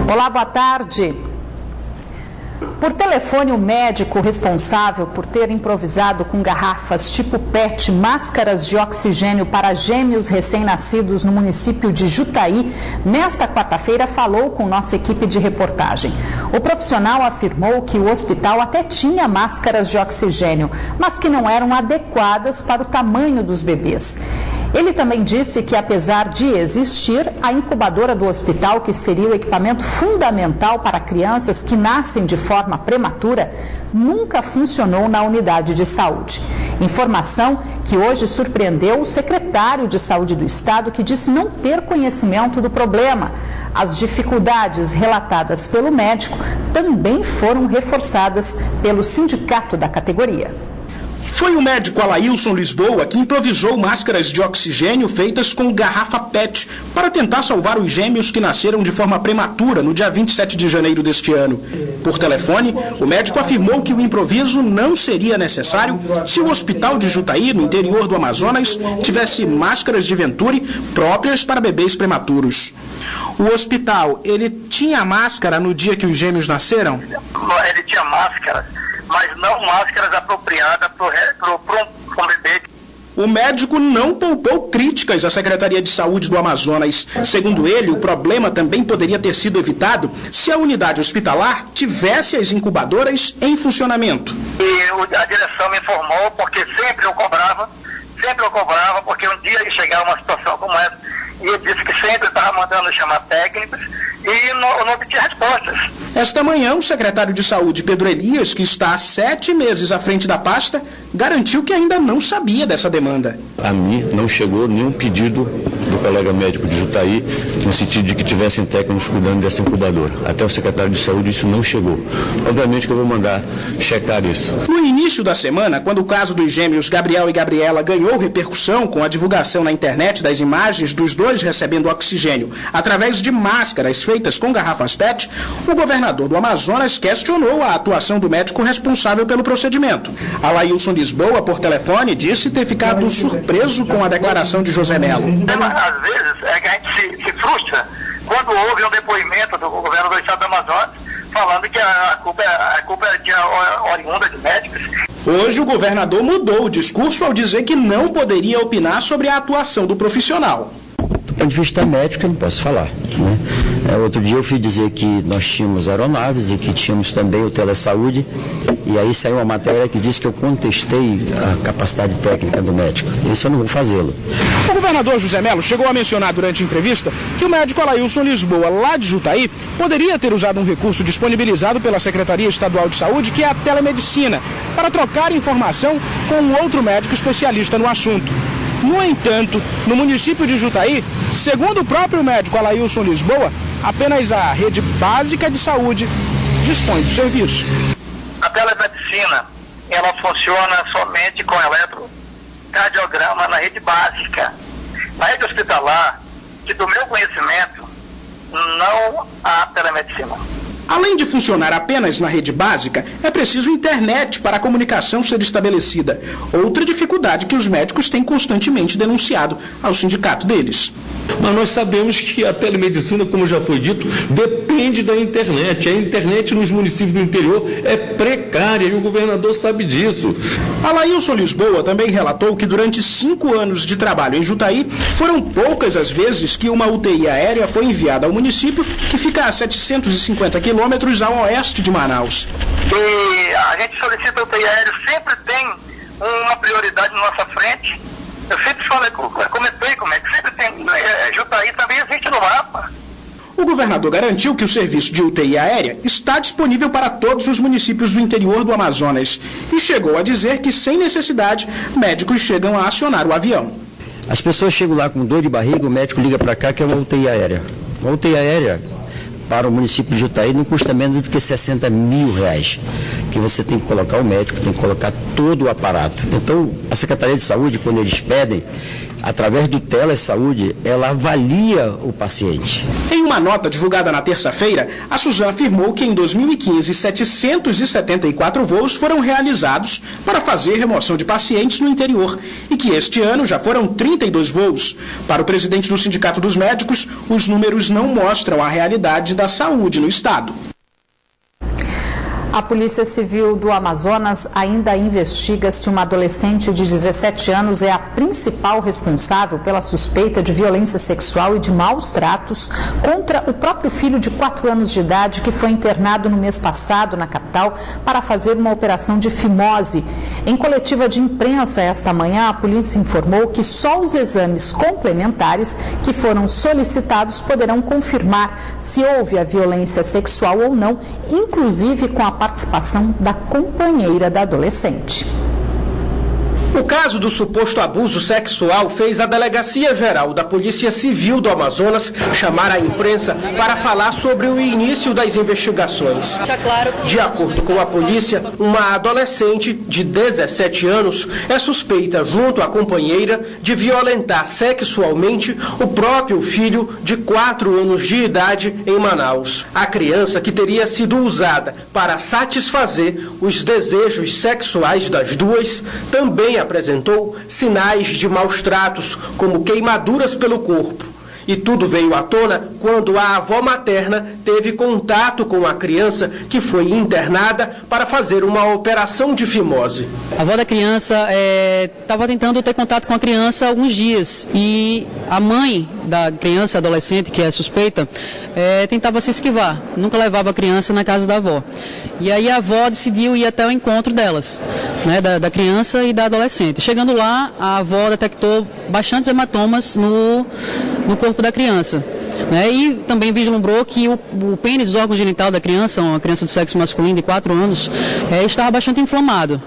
Olá, boa tarde. Por telefone, o médico responsável por ter improvisado com garrafas tipo PET máscaras de oxigênio para gêmeos recém-nascidos no município de Jutaí, nesta quarta-feira falou com nossa equipe de reportagem. O profissional afirmou que o hospital até tinha máscaras de oxigênio, mas que não eram adequadas para o tamanho dos bebês. Ele também disse que, apesar de existir, a incubadora do hospital, que seria o equipamento fundamental para crianças que nascem de forma prematura, nunca funcionou na unidade de saúde. Informação que hoje surpreendeu o secretário de Saúde do Estado, que disse não ter conhecimento do problema. As dificuldades relatadas pelo médico também foram reforçadas pelo sindicato da categoria. Foi o médico Alailson Lisboa que improvisou máscaras de oxigênio feitas com garrafa PET para tentar salvar os gêmeos que nasceram de forma prematura no dia 27 de janeiro deste ano. Por telefone, o médico afirmou que o improviso não seria necessário se o hospital de Jutaí, no interior do Amazonas, tivesse máscaras de Venturi próprias para bebês prematuros. O hospital, ele tinha máscara no dia que os gêmeos nasceram? Ele tinha máscaras, mas não máscaras apropriadas para um bebê. O médico não poupou críticas à Secretaria de Saúde do Amazonas. Segundo ele, o problema também poderia ter sido evitado se a unidade hospitalar tivesse as incubadoras em funcionamento. E a direção me informou, porque sempre eu cobrava, porque um dia ia chegar uma situação como essa, e ele disse que sempre estava mandando chamar técnicos e não obtinha respostas. Esta manhã, o secretário de Saúde, Pedro Elias, que está há 7 meses à frente da pasta, garantiu que ainda não sabia dessa demanda. A mim não chegou nenhum pedido do colega médico de Jutaí no sentido de que tivessem técnicos cuidando dessa incubadora. Até o secretário de Saúde isso não chegou. Obviamente que eu vou mandar checar isso. No início da semana, quando o caso dos gêmeos Gabriel e Gabriela ganhou repercussão com a divulgação na internet das imagens dos dois recebendo oxigênio através de máscaras feitas com garrafas PET, o governador do Amazonas questionou a atuação do médico responsável pelo procedimento. Alailson Lisboa, por telefone, disse ter ficado surpreso com a declaração de José Melo. Às vezes é que a gente se frustra quando houve um depoimento do governo do estado do Amazonas falando que a culpa é oriunda de médicos. Hoje o governador mudou o discurso ao dizer que não poderia opinar sobre a atuação do profissional. Do ponto de vista médico, eu não posso falar, né? Outro dia eu fui dizer que nós tínhamos aeronaves e que tínhamos também o telesaúde, e aí saiu uma matéria que disse que eu contestei a capacidade técnica do médico. Isso eu não vou fazê-lo. O governador José Melo chegou a mencionar durante a entrevista que o médico Alailson Lisboa, lá de Jutaí, poderia ter usado um recurso disponibilizado pela Secretaria Estadual de Saúde, que é a telemedicina, para trocar informação com um outro médico especialista no assunto. No entanto, no município de Jutaí, segundo o próprio médico Alailson Lisboa, apenas a rede básica de saúde dispõe do serviço. A telemedicina, ela funciona somente com eletrocardiograma na rede básica. Na rede hospitalar, que do meu conhecimento, não há telemedicina. Além de funcionar apenas na rede básica, é preciso internet para a comunicação ser estabelecida. Outra dificuldade que os médicos têm constantemente denunciado ao sindicato deles. Mas nós sabemos que a telemedicina, como já foi dito, depende da internet. A internet nos municípios do interior é precária e o governador sabe disso. Alailson Lisboa também relatou que durante 5 anos de trabalho em Jutaí, foram poucas as vezes que uma UTI aérea foi enviada ao município, que fica a 750 quilômetros ao oeste de Manaus. E a gente solicita UTI aéreo, sempre tem uma prioridade na nossa frente. Eu sempre comentei como é que sempre tem. Jutaí também existe no mapa. O governador garantiu que o serviço de UTI aérea está disponível para todos os municípios do interior do Amazonas e chegou a dizer que, sem necessidade, médicos chegam a acionar o avião. As pessoas chegam lá com dor de barriga, o médico liga para cá que é uma UTI aérea. Uma UTI aérea para o município de Jutaí não custa menos do que R$60 mil, que você tem que colocar o médico, tem que colocar todo o aparato. Então, a Secretaria de Saúde, quando eles pedem, através do Telesaúde, ela avalia o paciente. Em uma nota divulgada na terça-feira, a Suzan afirmou que em 2015, 774 voos foram realizados para fazer remoção de pacientes no interior e que este ano já foram 32 voos. Para o presidente do Sindicato dos Médicos, os números não mostram a realidade da saúde no estado. A Polícia Civil do Amazonas ainda investiga se uma adolescente de 17 anos é a principal responsável pela suspeita de violência sexual e de maus tratos contra o próprio filho de 4 anos de idade que foi internado no mês passado na capital para fazer uma operação de fimose. Em coletiva de imprensa esta manhã, a polícia informou que só os exames complementares que foram solicitados poderão confirmar se houve a violência sexual ou não, inclusive com a participação da companheira da adolescente. O caso do suposto abuso sexual fez a Delegacia Geral da Polícia Civil do Amazonas chamar a imprensa para falar sobre o início das investigações. De acordo com a polícia, uma adolescente de 17 anos é suspeita, junto à companheira, de violentar sexualmente o próprio filho de 4 anos de idade em Manaus. A criança, que teria sido usada para satisfazer os desejos sexuais das duas, também apresentou sinais de maus tratos, como queimaduras pelo corpo. E tudo veio à tona quando a avó materna teve contato com a criança que foi internada para fazer uma operação de fimose. A avó da criança estava tentando ter contato com a criança há alguns dias e a mãe da criança, adolescente, que é suspeita, tentava se esquivar, nunca levava a criança na casa da avó. E aí a avó decidiu ir até o encontro delas, né, da criança e da adolescente. Chegando lá, a avó detectou bastantes hematomas no corpo da criança. Né, e também vislumbrou que o pênis, o órgão genital da criança, uma criança de sexo masculino de 4 anos, estava bastante inflamado.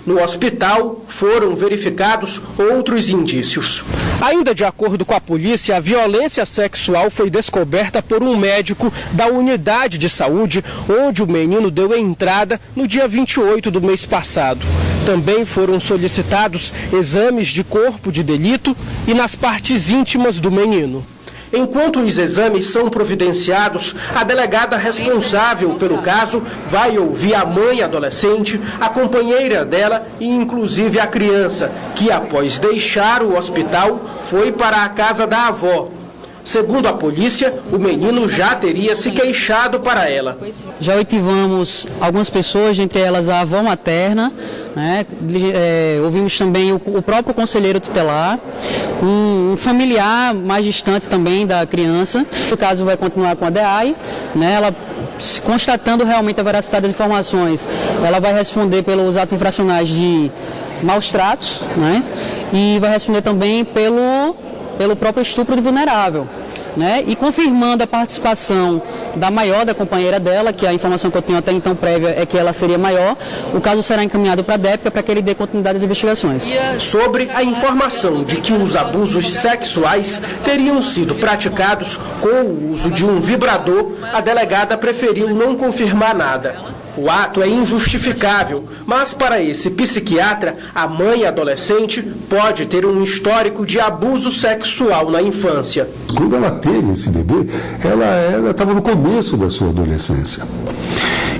No hospital, foram verificados outros indícios. Ainda de acordo com a polícia, a violência sexual foi descoberta por um médico da unidade de saúde, onde o menino deu entrada no dia 28 do mês passado. Também foram solicitados exames de corpo de delito e nas partes íntimas do menino. Enquanto os exames são providenciados, a delegada responsável pelo caso vai ouvir a mãe adolescente, a companheira dela e inclusive a criança, que após deixar o hospital foi para a casa da avó. Segundo a polícia, o menino já teria se queixado para ela. Já oitivamos algumas pessoas, entre elas a avó materna, né? Ouvimos também o próprio conselheiro tutelar, um familiar mais distante também da criança. O caso vai continuar com a DEAI, né? Ela, constatando realmente a veracidade das informações, ela vai responder pelos atos infracionais de maus tratos, né? E vai responder também pelo próprio estupro de vulnerável. Né? E confirmando a participação da maior, da companheira dela, que a informação que eu tenho até então prévia é que ela seria maior, o caso será encaminhado para a DEPCA para que ele dê continuidade às investigações. Sobre a informação de que os abusos sexuais teriam sido praticados com o uso de um vibrador, a delegada preferiu não confirmar nada. O ato é injustificável, mas para esse psiquiatra, a mãe adolescente pode ter um histórico de abuso sexual na infância. Quando ela teve esse bebê, ela estava no começo da sua adolescência.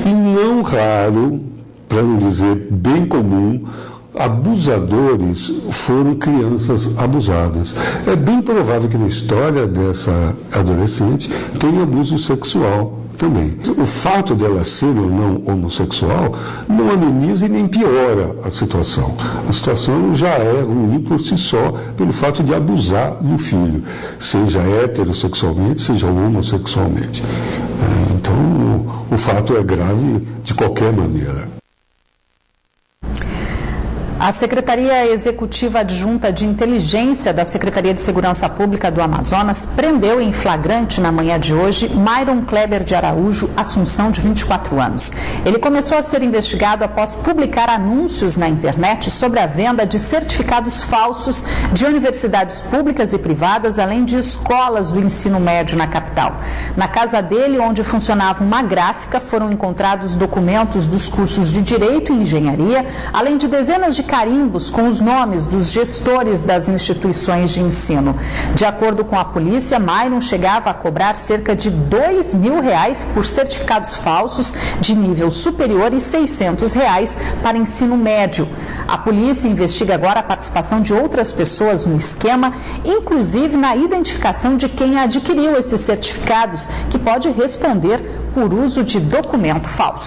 E não raro, para não dizer bem comum, abusadores foram crianças abusadas. É bem provável que na história dessa adolescente tenha abuso sexual também. O fato dela ser ou não homossexual não ameniza e nem piora a situação. A situação já é ruim por si só, pelo fato de abusar do filho, seja heterossexualmente, seja homossexualmente. Então, o fato é grave de qualquer maneira. A Secretaria Executiva Adjunta de Inteligência da Secretaria de Segurança Pública do Amazonas prendeu em flagrante na manhã de hoje Myron Kleber de Araújo Assunção, de 24 anos. Ele começou a ser investigado após publicar anúncios na internet sobre a venda de certificados falsos de universidades públicas e privadas, além de escolas do ensino médio na capital. Na casa dele, onde funcionava uma gráfica, foram encontrados documentos dos cursos de Direito e Engenharia, além de dezenas de carimbos com os nomes dos gestores das instituições de ensino. De acordo com a polícia, Myron chegava a cobrar cerca de R$2.000 por certificados falsos de nível superior e R$600 para ensino médio. A polícia investiga agora a participação de outras pessoas no esquema, inclusive na identificação de quem adquiriu esses certificados, que pode responder por uso de documento falso.